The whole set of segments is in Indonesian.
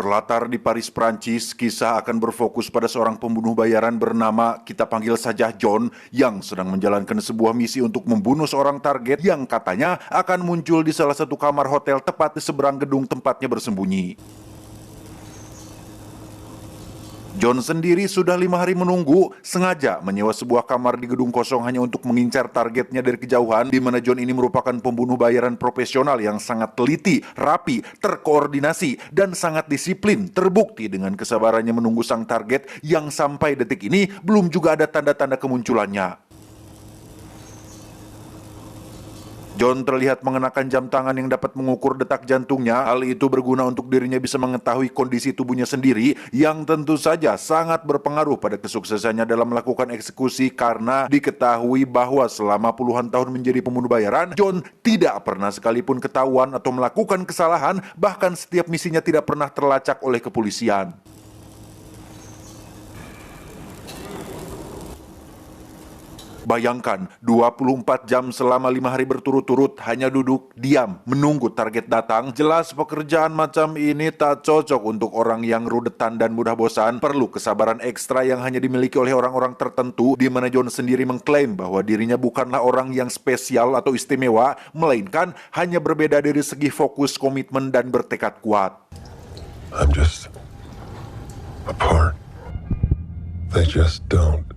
Berlatar di Paris, Prancis, kisah akan berfokus pada seorang pembunuh bayaran bernama, kita panggil saja John, yang sedang menjalankan sebuah misi untuk membunuh seorang target yang katanya akan muncul di salah satu kamar hotel tepat di seberang gedung tempatnya bersembunyi. John sendiri sudah 5 hari menunggu, sengaja menyewa sebuah kamar di gedung kosong hanya untuk mengincar targetnya dari kejauhan, di mana John ini merupakan pembunuh bayaran profesional yang sangat teliti, rapi, terkoordinasi, dan sangat disiplin, terbukti dengan kesabarannya menunggu sang target yang sampai detik ini belum juga ada tanda-tanda kemunculannya. John terlihat mengenakan jam tangan yang dapat mengukur detak jantungnya. Hal itu berguna untuk dirinya bisa mengetahui kondisi tubuhnya sendiri, yang tentu saja sangat berpengaruh pada kesuksesannya dalam melakukan eksekusi, karena diketahui bahwa selama puluhan tahun menjadi pembunuh bayaran, John tidak pernah sekalipun ketahuan atau melakukan kesalahan, bahkan setiap misinya tidak pernah terlacak oleh kepolisian. Bayangkan, 24 jam selama 5 hari berturut-turut hanya duduk, diam, menunggu target datang. Jelas pekerjaan macam ini tak cocok untuk orang yang rudetan dan mudah bosan. Perlu kesabaran ekstra yang hanya dimiliki oleh orang-orang tertentu, di mana John sendiri mengklaim bahwa dirinya bukanlah orang yang spesial atau istimewa, melainkan hanya berbeda dari segi fokus, komitmen, dan bertekad kuat. I'm just a part. They just don't.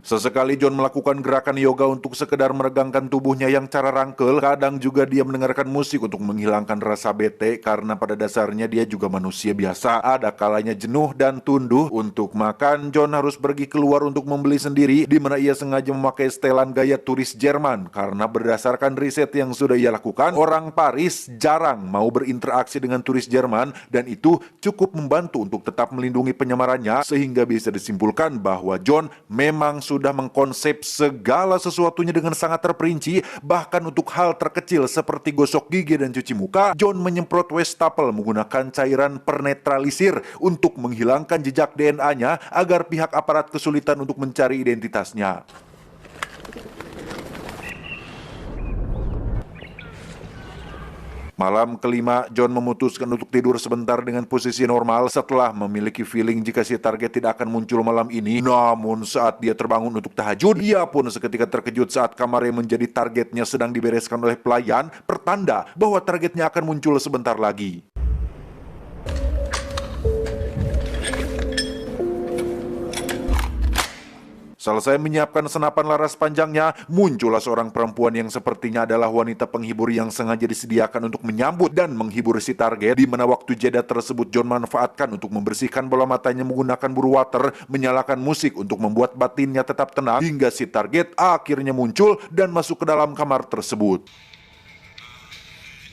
Sesekali John melakukan gerakan yoga untuk sekedar meregangkan tubuhnya yang cara rangkel. Kadang juga dia mendengarkan musik untuk menghilangkan rasa bete, karena pada dasarnya dia juga manusia biasa. Ada kalanya jenuh dan tunduh. Untuk makan, John harus pergi keluar untuk membeli sendiri, di mana ia sengaja memakai setelan gaya turis Jerman. Karena berdasarkan riset yang sudah ia lakukan, orang Paris jarang mau berinteraksi dengan turis Jerman, dan itu cukup membantu untuk tetap melindungi penyamarannya, sehingga bisa disimpulkan bahwa John memang sudah mengkonsep segala sesuatunya dengan sangat terperinci. Bahkan untuk hal terkecil seperti gosok gigi dan cuci muka, John menyemprot wastafel menggunakan cairan pernetralisir untuk menghilangkan jejak DNA-nya agar pihak aparat kesulitan untuk mencari identitasnya. Malam kelima, John memutuskan untuk tidur sebentar dengan posisi normal setelah memiliki feeling jika si target tidak akan muncul malam ini. Namun saat dia terbangun untuk tahajud, ia pun seketika terkejut saat kamar yang menjadi targetnya sedang dibereskan oleh pelayan, pertanda bahwa targetnya akan muncul sebentar lagi. Selesai menyiapkan senapan laras panjangnya, muncullah seorang perempuan yang sepertinya adalah wanita penghibur yang sengaja disediakan untuk menyambut dan menghibur si target, di mana waktu jeda tersebut John manfaatkan untuk membersihkan bola matanya menggunakan buru water, menyalakan musik untuk membuat batinnya tetap tenang, hingga si target akhirnya muncul dan masuk ke dalam kamar tersebut.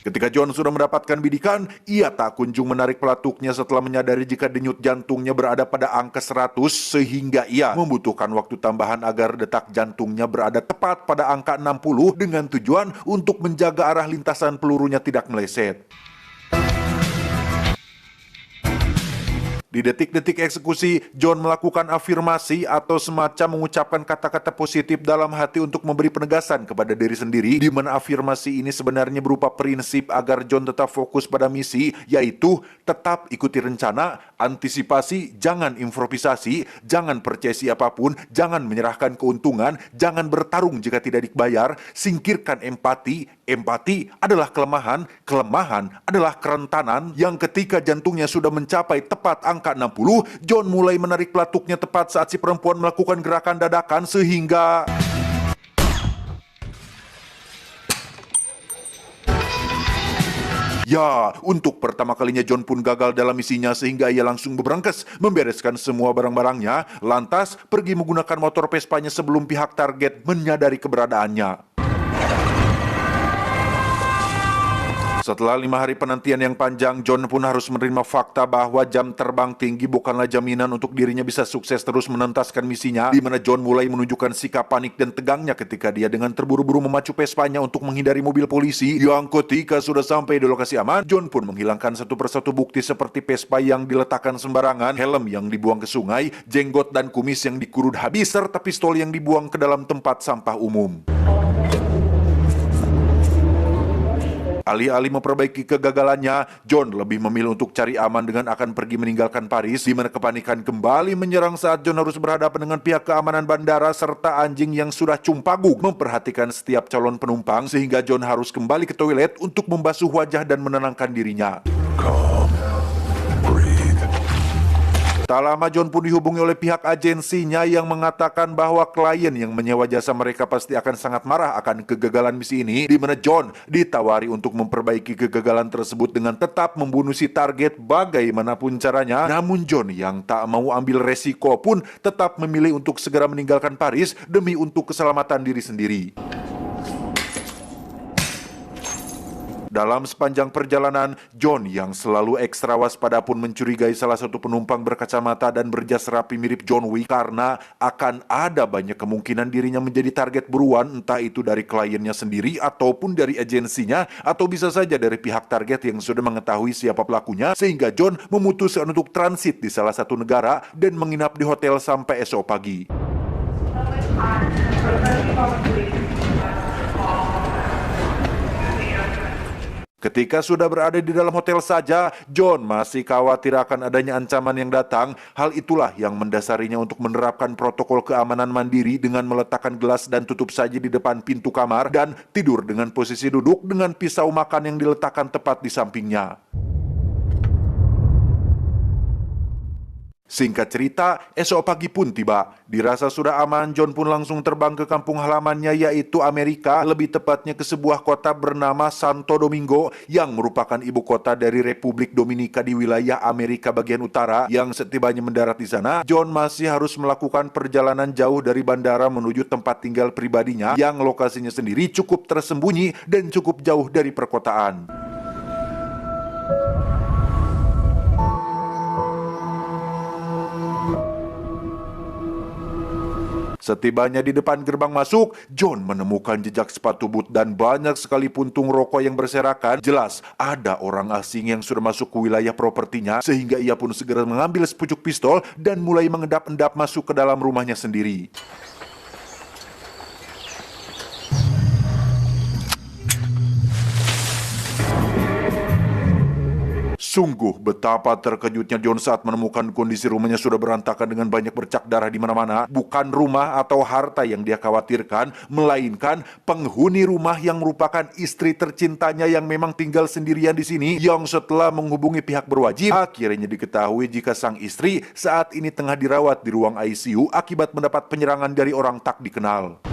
Ketika John sudah mendapatkan bidikan, ia tak kunjung menarik pelatuknya setelah menyadari jika denyut jantungnya berada pada angka 100, sehingga ia membutuhkan waktu tambahan agar detak jantungnya berada tepat pada angka 60 dengan tujuan untuk menjaga arah lintasan pelurunya tidak meleset. Di detik-detik eksekusi, John melakukan afirmasi atau semacam mengucapkan kata-kata positif dalam hati untuk memberi penegasan kepada diri sendiri, di mana afirmasi ini sebenarnya berupa prinsip agar John tetap fokus pada misi, yaitu tetap ikuti rencana, antisipasi, jangan improvisasi, jangan percaya siapapun, jangan menyerahkan keuntungan, jangan bertarung jika tidak dibayar, singkirkan empati. Empati adalah kelemahan, kelemahan adalah kerentanan, yang ketika jantungnya sudah mencapai tepat angka 60, John mulai menarik pelatuknya tepat saat si perempuan melakukan gerakan dadakan, sehingga ya, untuk pertama kalinya John pun gagal dalam misinya, sehingga ia langsung berangkas membereskan semua barang-barangnya, lantas pergi menggunakan motor Vespanya sebelum pihak target menyadari keberadaannya. Setelah 5 hari penantian yang panjang, John pun harus menerima fakta bahwa jam terbang tinggi bukanlah jaminan untuk dirinya bisa sukses terus menuntaskan misinya, di mana John mulai menunjukkan sikap panik dan tegangnya ketika dia dengan terburu-buru memacu Vespanya untuk menghindari mobil polisi. Yang ketika sudah sampai di lokasi aman, John pun menghilangkan satu persatu bukti seperti Vespa yang diletakkan sembarangan, helm yang dibuang ke sungai, jenggot dan kumis yang dikurut habis, serta pistol yang dibuang ke dalam tempat sampah umum. Alih-alih memperbaiki kegagalannya, John lebih memilih untuk cari aman dengan akan pergi meninggalkan Paris, di mana kepanikan kembali menyerang saat John harus berhadapan dengan pihak keamanan bandara serta anjing yang sudah cumpaguk memperhatikan setiap calon penumpang, sehingga John harus kembali ke toilet untuk membasuh wajah dan menenangkan dirinya. Calm. Breathe. Tak lama John pun dihubungi oleh pihak agensinya yang mengatakan bahwa klien yang menyewa jasa mereka pasti akan sangat marah akan kegagalan misi ini, di mana John ditawari untuk memperbaiki kegagalan tersebut dengan tetap membunuh si target bagaimanapun caranya. Namun John yang tak mau ambil resiko pun tetap memilih untuk segera meninggalkan Paris demi untuk keselamatan diri sendiri. Dalam sepanjang perjalanan, John yang selalu ekstra waspada pun mencurigai salah satu penumpang berkacamata dan berjas rapi mirip John Wick karena akan ada banyak kemungkinan dirinya menjadi target buruan, entah itu dari kliennya sendiri ataupun dari agensinya, atau bisa saja dari pihak target yang sudah mengetahui siapa pelakunya, sehingga John memutuskan untuk transit di salah satu negara dan menginap di hotel sampai esok pagi. Ketika sudah berada di dalam hotel saja, John masih khawatir akan adanya ancaman yang datang. Hal itulah yang mendasarinya untuk menerapkan protokol keamanan mandiri dengan meletakkan gelas dan tutup saja di depan pintu kamar dan tidur dengan posisi duduk dengan pisau makan yang diletakkan tepat di sampingnya. Singkat cerita, esok pagi pun tiba. Dirasa sudah aman, John pun langsung terbang ke kampung halamannya yaitu Amerika, lebih tepatnya ke sebuah kota bernama Santo Domingo yang merupakan ibu kota dari Republik Dominika di wilayah Amerika bagian utara. Yang setibanya mendarat di sana, John masih harus melakukan perjalanan jauh dari bandara menuju tempat tinggal pribadinya yang lokasinya sendiri cukup tersembunyi dan cukup jauh dari perkotaan. Setibanya di depan gerbang masuk, John menemukan jejak sepatu boot dan banyak sekali puntung rokok yang berserakan. Jelas ada orang asing yang sudah masuk ke wilayah propertinya, sehingga ia pun segera mengambil sepucuk pistol dan mulai mengendap-endap masuk ke dalam rumahnya sendiri. Sungguh betapa terkejutnya John saat menemukan kondisi rumahnya sudah berantakan dengan banyak bercak darah di mana-mana. Bukan rumah atau harta yang dia khawatirkan, melainkan penghuni rumah yang merupakan istri tercintanya yang memang tinggal sendirian di sini, yang setelah menghubungi pihak berwajib, akhirnya diketahui jika sang istri saat ini tengah dirawat di ruang ICU akibat mendapat penyerangan dari orang tak dikenal.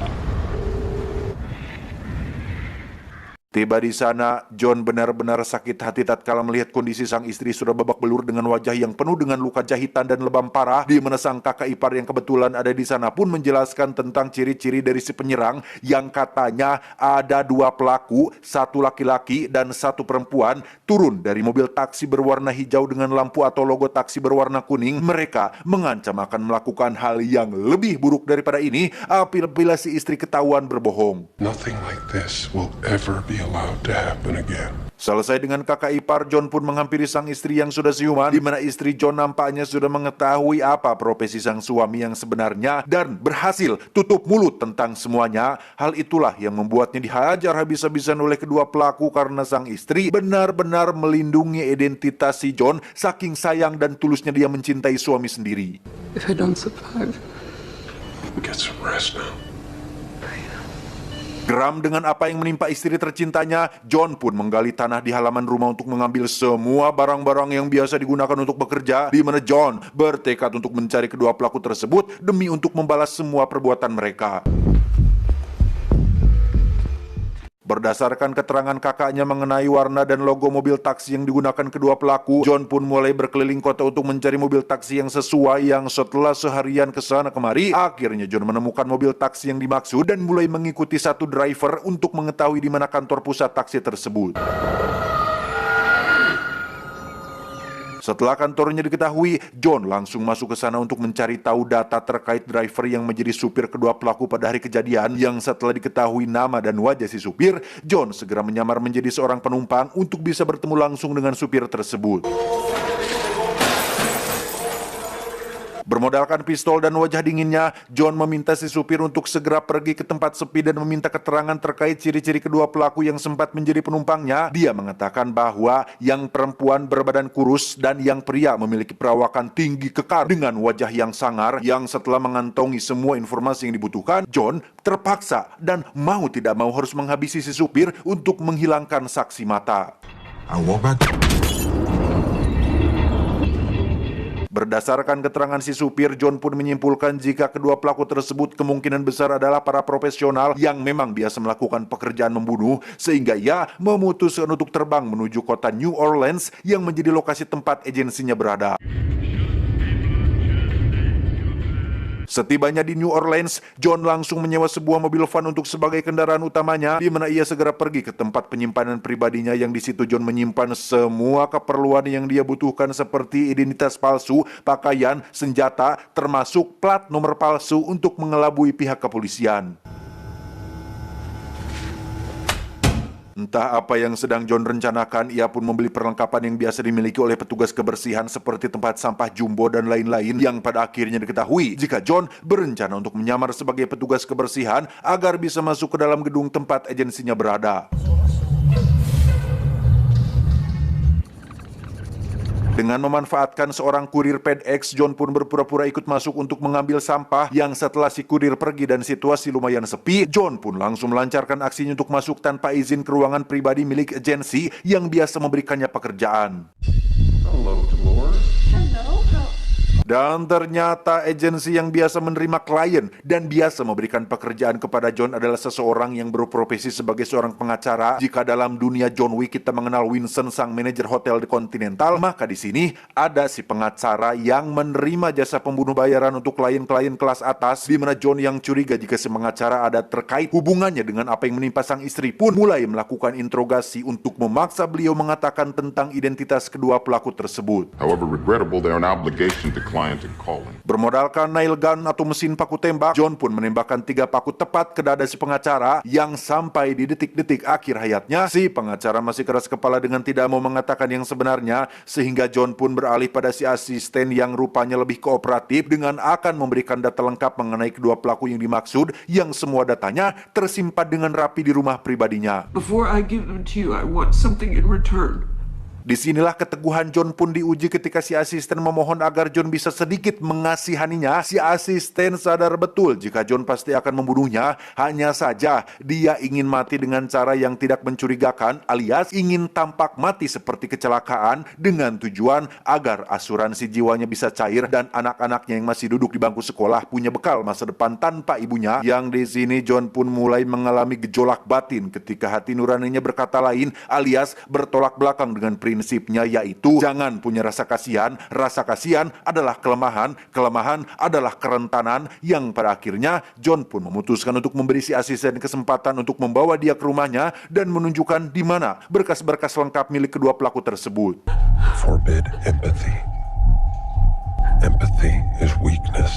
Tiba di sana, John benar-benar sakit hati tatkala melihat kondisi sang istri sudah babak belur dengan wajah yang penuh dengan luka jahitan dan lebam parah, di mana sang kakak ipar yang kebetulan ada di sana pun menjelaskan tentang ciri-ciri dari si penyerang yang katanya ada 2 pelaku, 1 laki-laki dan 1 perempuan, turun dari mobil taksi berwarna hijau dengan lampu atau logo taksi berwarna kuning. Mereka mengancam akan melakukan hal yang lebih buruk daripada ini apabila si istri ketahuan berbohong. Nothing like this will ever be allowed to happen again. Selesai dengan kakak ipar, John pun menghampiri sang istri yang sudah siuman, di mana istri John nampaknya sudah mengetahui apa profesi sang suami yang sebenarnya dan berhasil tutup mulut tentang semuanya. Hal itulah yang membuatnya dihajar habis-habisan oleh kedua pelaku karena sang istri benar-benar melindungi identitas si John, saking sayang dan tulusnya dia mencintai suami sendiri. If I don't survive, Get some rest now. Geram dengan apa yang menimpa istri tercintanya, John pun menggali tanah di halaman rumah untuk mengambil semua barang-barang yang biasa digunakan untuk bekerja, di mana John bertekad untuk mencari kedua pelaku tersebut demi untuk membalas semua perbuatan mereka. Berdasarkan keterangan kakaknya mengenai warna dan logo mobil taksi yang digunakan kedua pelaku, John pun mulai berkeliling kota untuk mencari mobil taksi yang sesuai. Yang setelah seharian kesana kemari, akhirnya John menemukan mobil taksi yang dimaksud dan mulai mengikuti satu driver untuk mengetahui di mana kantor pusat taksi tersebut. Setelah kantornya diketahui, John langsung masuk ke sana untuk mencari tahu data terkait driver yang menjadi supir kedua pelaku pada hari kejadian. Yang setelah diketahui nama dan wajah si supir, John segera menyamar menjadi seorang penumpang untuk bisa bertemu langsung dengan supir tersebut. Bermodalkan pistol dan wajah dinginnya, John meminta si supir untuk segera pergi ke tempat sepi dan meminta keterangan terkait ciri-ciri kedua pelaku yang sempat menjadi penumpangnya. Dia mengatakan bahwa yang perempuan berbadan kurus dan yang pria memiliki perawakan tinggi kekar dengan wajah yang sangar, yang setelah mengantongi semua informasi yang dibutuhkan, John terpaksa dan mau tidak mau harus menghabisi si supir untuk menghilangkan saksi mata. Berdasarkan keterangan si supir, John pun menyimpulkan jika kedua pelaku tersebut kemungkinan besar adalah para profesional yang memang biasa melakukan pekerjaan membunuh, sehingga ia memutuskan untuk terbang menuju kota New Orleans yang menjadi lokasi tempat agensinya berada. Setibanya di New Orleans, John langsung menyewa sebuah mobil van untuk sebagai kendaraan utamanya, di mana ia segera pergi ke tempat penyimpanan pribadinya yang di situ John menyimpan semua keperluan yang dia butuhkan seperti identitas palsu, pakaian, senjata, termasuk plat nomor palsu untuk mengelabui pihak kepolisian. Entah apa yang sedang John rencanakan, ia pun membeli perlengkapan yang biasa dimiliki oleh petugas kebersihan seperti tempat sampah jumbo dan lain-lain, yang pada akhirnya diketahui jika John berencana untuk menyamar sebagai petugas kebersihan agar bisa masuk ke dalam gedung tempat agensinya berada. Dengan memanfaatkan seorang kurir FedEx, John pun berpura-pura ikut masuk untuk mengambil sampah, yang setelah si kurir pergi dan situasi lumayan sepi, John pun langsung melancarkan aksinya untuk masuk tanpa izin ke ruangan pribadi milik agensi yang biasa memberikannya pekerjaan. Hello, Dolores. Dan ternyata agensi yang biasa menerima klien dan biasa memberikan pekerjaan kepada John adalah seseorang yang berprofesi sebagai seorang pengacara. Jika dalam dunia John Wick kita mengenal Winston sang manajer hotel The Continental, maka di sini ada si pengacara yang menerima jasa pembunuh bayaran untuk klien-klien kelas atas, di mana John yang curiga jika si pengacara ada terkait hubungannya dengan apa yang menimpa sang istri pun mulai melakukan interogasi untuk memaksa beliau mengatakan tentang identitas kedua pelaku tersebut. However regrettable, they are an obligation to client and calling. Bermodalkan nail gun atau mesin paku tembak, John pun menembakkan 3 paku tepat ke dada si pengacara, yang sampai di detik-detik akhir hayatnya, si pengacara masih keras kepala dengan tidak mau mengatakan yang sebenarnya, sehingga John pun beralih pada si asisten yang rupanya lebih kooperatif dengan akan memberikan data lengkap mengenai kedua pelaku yang dimaksud, yang semua datanya tersimpan dengan rapi di rumah pribadinya. Before I give them to you, I want something in return. Disinilah keteguhan John pun diuji ketika si asisten memohon agar John bisa sedikit mengasihaninya. Si asisten sadar betul jika John pasti akan membunuhnya, hanya saja dia ingin mati dengan cara yang tidak mencurigakan, alias ingin tampak mati seperti kecelakaan, dengan tujuan agar asuransi jiwanya bisa cair dan anak-anaknya yang masih duduk di bangku sekolah punya bekal masa depan tanpa ibunya. Yang di sini John pun mulai mengalami gejolak batin ketika hati nuraninya berkata lain, alias bertolak belakang dengan prinsipnya, yaitu jangan punya rasa kasihan adalah kelemahan, kelemahan adalah kerentanan, yang pada akhirnya John pun memutuskan untuk memberi si asisten kesempatan untuk membawa dia ke rumahnya dan menunjukkan di mana berkas-berkas lengkap milik kedua pelaku tersebut. Forbid empathy. Empathy is weakness.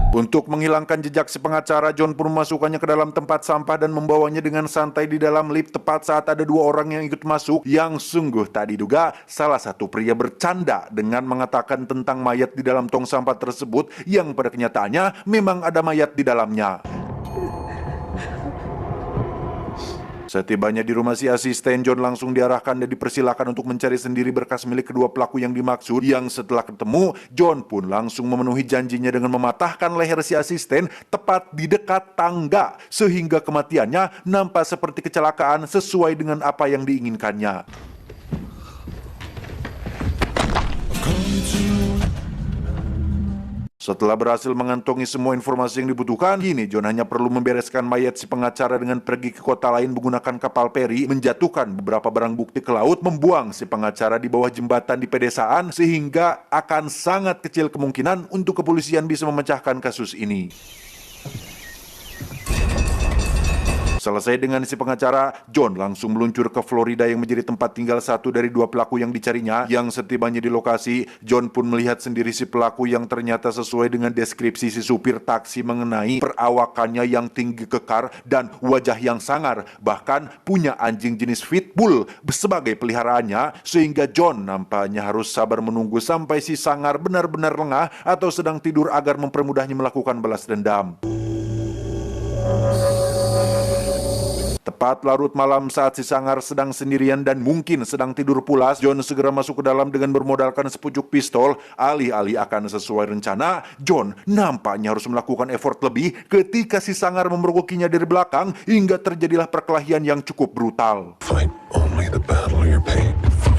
Untuk menghilangkan jejak si pengacara, John pun memasukkannya ke dalam tempat sampah dan membawanya dengan santai di dalam lift tepat saat ada 2 orang yang ikut masuk, yang sungguh tak diduga salah satu pria bercanda dengan mengatakan tentang mayat di dalam tong sampah tersebut, yang pada kenyataannya memang ada mayat di dalamnya. Setibanya di rumah si asisten, John langsung diarahkan dan dipersilakan untuk mencari sendiri berkas milik kedua pelaku yang dimaksud, yang setelah ketemu, John pun langsung memenuhi janjinya dengan mematahkan leher si asisten tepat di dekat tangga, sehingga kematiannya nampak seperti kecelakaan sesuai dengan apa yang diinginkannya. Setelah berhasil mengantongi semua informasi yang dibutuhkan, kini John hanya perlu membereskan mayat si pengacara dengan pergi ke kota lain menggunakan kapal peri, menjatuhkan beberapa barang bukti ke laut, membuang si pengacara di bawah jembatan di pedesaan, sehingga akan sangat kecil kemungkinan untuk kepolisian bisa memecahkan kasus ini. Selesai dengan si pengacara, John langsung meluncur ke Florida yang menjadi tempat tinggal satu dari 2 pelaku yang dicarinya. Yang setibanya di lokasi, John pun melihat sendiri si pelaku yang ternyata sesuai dengan deskripsi si supir taksi mengenai perawakannya yang tinggi kekar dan wajah yang sangar. Bahkan punya anjing jenis pitbull sebagai peliharaannya, sehingga John nampaknya harus sabar menunggu sampai si sangar benar-benar lengah atau sedang tidur agar mempermudahnya melakukan balas dendam. Tepat larut malam saat si sangar sedang sendirian dan mungkin sedang tidur pulas, John segera masuk ke dalam dengan bermodalkan sepucuk pistol. Alih-alih akan sesuai rencana, John nampaknya harus melakukan effort lebih ketika si sangar memergokinya dari belakang hingga terjadilah perkelahian yang cukup brutal. Fight only the battle you're paid to fight.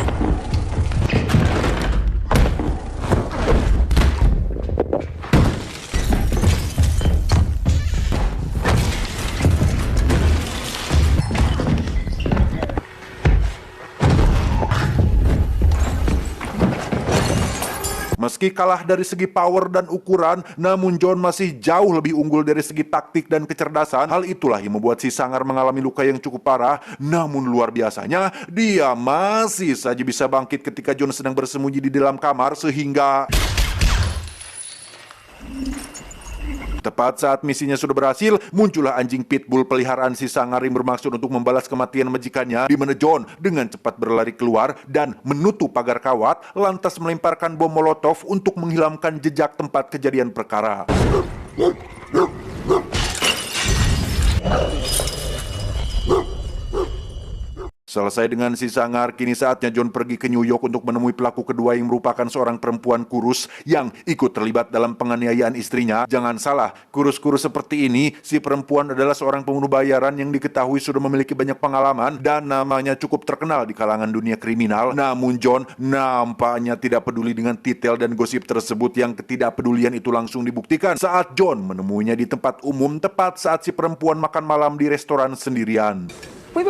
Meski kalah dari segi power dan ukuran, namun John masih jauh lebih unggul dari segi taktik dan kecerdasan. Hal itulah yang membuat si sangar mengalami luka yang cukup parah. Namun luar biasanya, dia masih saja bisa bangkit ketika John sedang bersembunyi di dalam kamar sehingga... Tepat saat misinya sudah berhasil, muncullah anjing pitbull peliharaan si sangar yang bermaksud untuk membalas kematian majikannya, di mana John dengan cepat berlari keluar dan menutup pagar kawat, lantas melemparkan bom molotov untuk menghilangkan jejak tempat kejadian perkara. Selesai dengan si sangar, kini saatnya John pergi ke New York untuk menemui pelaku kedua yang merupakan seorang perempuan kurus yang ikut terlibat dalam penganiayaan istrinya. Jangan salah, kurus-kurus seperti ini, si perempuan adalah seorang pembunuh bayaran yang diketahui sudah memiliki banyak pengalaman dan namanya cukup terkenal di kalangan dunia kriminal. Namun John nampaknya tidak peduli dengan detail dan gosip tersebut, yang ketidakpedulian itu langsung dibuktikan saat John menemuinya di tempat umum tepat saat si perempuan makan malam di restoran sendirian. Wait.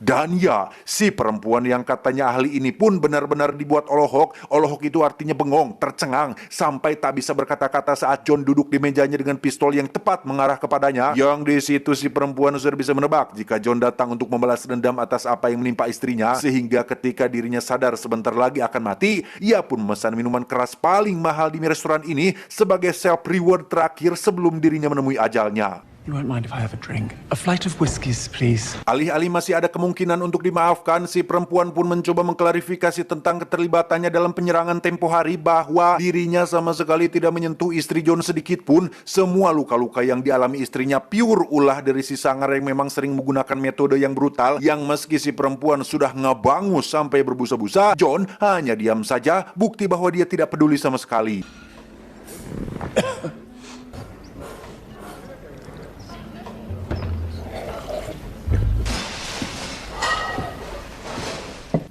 Dan ya, si perempuan yang katanya ahli ini pun benar-benar dibuat olohok. Olohok itu artinya bengong, tercengang, sampai tak bisa berkata-kata saat John duduk di mejanya dengan pistol yang tepat mengarah kepadanya. Yang di situ si perempuan sudah bisa menebak jika John datang untuk membalas dendam atas apa yang menimpa istrinya, sehingga ketika dirinya sadar sebentar lagi akan mati, ia pun memesan minuman keras paling mahal di restoran ini sebagai self reward terakhir sebelum dirinya menemui ajalnya. You won't mind if I have a drink? A flight of whiskeys, please. Alih-alih masih ada kemungkinan untuk dimaafkan, si perempuan pun mencoba mengklarifikasi tentang keterlibatannya dalam penyerangan tempo hari, bahwa dirinya sama sekali tidak menyentuh istri John sedikit pun. Semua luka-luka yang dialami istrinya pure ulah dari si sangar yang memang sering menggunakan metode yang brutal, yang meski si perempuan sudah ngebangus sampai berbusa-busa, John hanya diam saja, bukti bahwa dia tidak peduli sama sekali.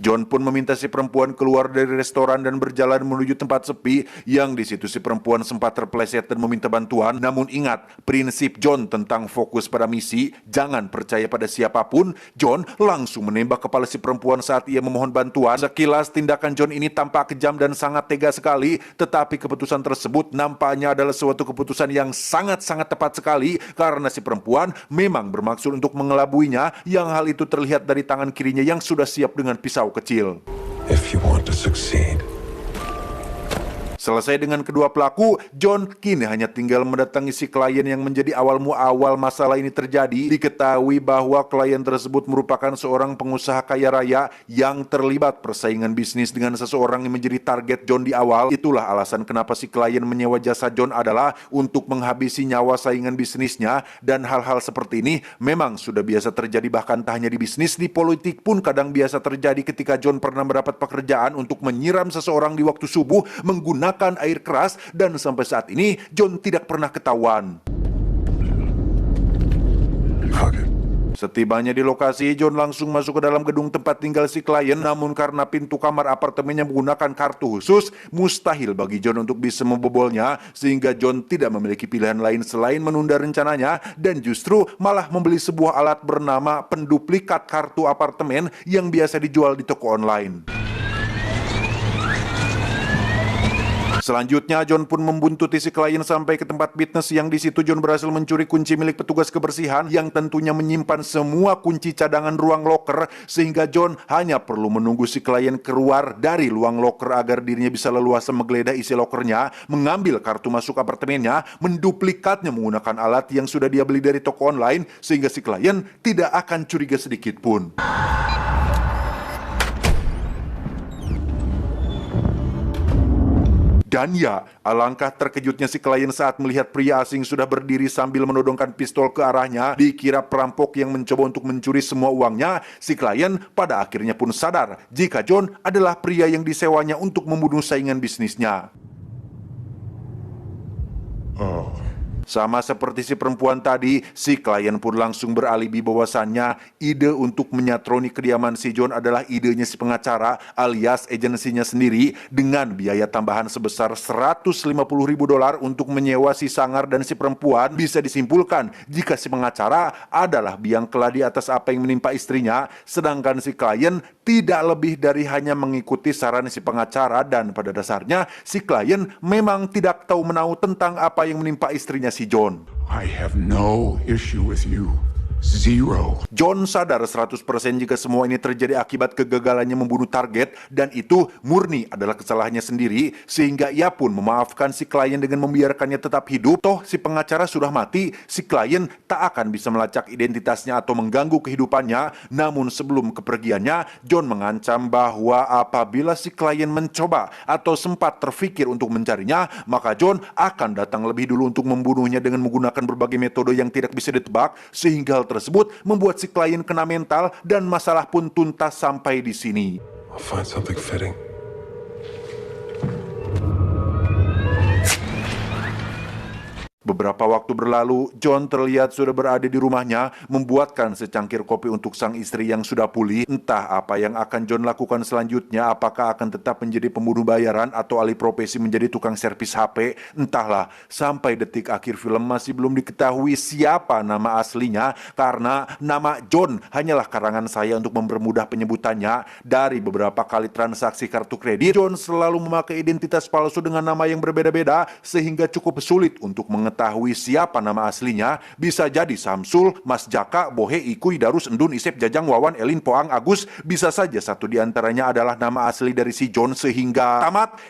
John pun meminta si perempuan keluar dari restoran dan berjalan menuju tempat sepi, yang di situ si perempuan sempat terpleset dan meminta bantuan. Namun ingat, prinsip John tentang fokus pada misi, jangan percaya pada siapapun. John langsung menembak kepala si perempuan saat ia memohon bantuan. Sekilas tindakan John ini tampak kejam dan sangat tega sekali, tetapi keputusan tersebut nampaknya adalah suatu keputusan yang sangat-sangat tepat sekali, karena si perempuan memang bermaksud untuk mengelabuinya, yang hal itu terlihat dari tangan kirinya yang sudah siap dengan pisau kecil. If you want to succeed, Selesai dengan kedua pelaku, John kini hanya tinggal mendatangi si klien yang menjadi awal muawal masalah ini terjadi. Diketahui bahwa klien tersebut merupakan seorang pengusaha kaya raya yang terlibat persaingan bisnis dengan seseorang yang menjadi target John di awal. Itulah alasan kenapa si klien menyewa jasa John adalah untuk menghabisi nyawa saingan bisnisnya, dan hal-hal seperti ini memang sudah biasa terjadi, bahkan tak hanya di bisnis, di politik pun kadang biasa terjadi ketika John pernah mendapat pekerjaan untuk menyiram seseorang di waktu subuh menggunakan air keras, dan sampai saat ini John tidak pernah ketahuan. fuck it. Setibanya di lokasi, John langsung masuk ke dalam gedung tempat tinggal si klien. Namun karena pintu kamar apartemennya menggunakan kartu khusus, mustahil bagi John untuk bisa membobolnya, sehingga John tidak memiliki pilihan lain selain menunda rencananya, dan justru malah membeli sebuah alat bernama penduplikat kartu apartemen yang biasa dijual di toko online. Selanjutnya, John pun membuntuti si klien sampai ke tempat fitness yang di situ John berhasil mencuri kunci milik petugas kebersihan yang tentunya menyimpan semua kunci cadangan ruang loker, sehingga John hanya perlu menunggu si klien keluar dari ruang loker agar dirinya bisa leluasa menggeledah isi lokernya, mengambil kartu masuk apartemennya, menduplikatnya menggunakan alat yang sudah dia beli dari toko online, sehingga si klien tidak akan curiga sedikit pun. Dan ya, alangkah terkejutnya si klien saat melihat pria asing sudah berdiri sambil menodongkan pistol ke arahnya. Dikira perampok yang mencoba untuk mencuri semua uangnya, si klien pada akhirnya pun sadar jika John adalah pria yang disewanya untuk membunuh saingan bisnisnya. Sama seperti si perempuan tadi, si klien pun langsung beralibi bahwasannya ide untuk menyatroni kediaman si John adalah idenya si pengacara alias agensinya sendiri dengan biaya tambahan sebesar $150.000 untuk menyewa si sangar dan si perempuan. Bisa disimpulkan jika si pengacara adalah biang keladi atas apa yang menimpa istrinya, sedangkan si klien tidak lebih dari hanya mengikuti saran si pengacara, dan pada dasarnya si klien memang tidak tahu menahu tentang apa yang menimpa istrinya si John. I have no issue with you. Zero. John sadar 100% jika semua ini terjadi akibat kegagalannya membunuh target, dan itu murni adalah kesalahannya sendiri, sehingga ia pun memaafkan si klien dengan membiarkannya tetap hidup. Toh si pengacara sudah mati, si klien tak akan bisa melacak identitasnya atau mengganggu kehidupannya. Namun sebelum kepergiannya, John mengancam bahwa apabila si klien mencoba atau sempat terfikir untuk mencarinya, maka John akan datang lebih dulu untuk membunuhnya dengan menggunakan berbagai metode yang tidak bisa ditebak, sehingga hal tersebut membuat si klien kena mental dan masalah pun tuntas sampai di sini. I'll find something fitting. Beberapa waktu berlalu, John terlihat sudah berada di rumahnya, membuatkan secangkir kopi untuk sang istri yang sudah pulih. Entah apa yang akan John lakukan selanjutnya, apakah akan tetap menjadi pembunuh bayaran atau alih profesi menjadi tukang servis HP, entahlah. Sampai detik akhir film masih belum diketahui siapa nama aslinya, karena nama John hanyalah karangan saya untuk mempermudah penyebutannya. Dari beberapa kali transaksi kartu kredit, John selalu memakai identitas palsu dengan nama yang berbeda-beda, sehingga cukup sulit untuk mengetahui siapa nama aslinya. Bisa jadi Samsul, Mas Jaka, Bohe, Ikuy, Darus, Endun, Isep, Jajang, Wawan, Elin, Poang, Agus. Bisa saja satu di antaranya adalah nama asli dari si John. Sehingga tamat.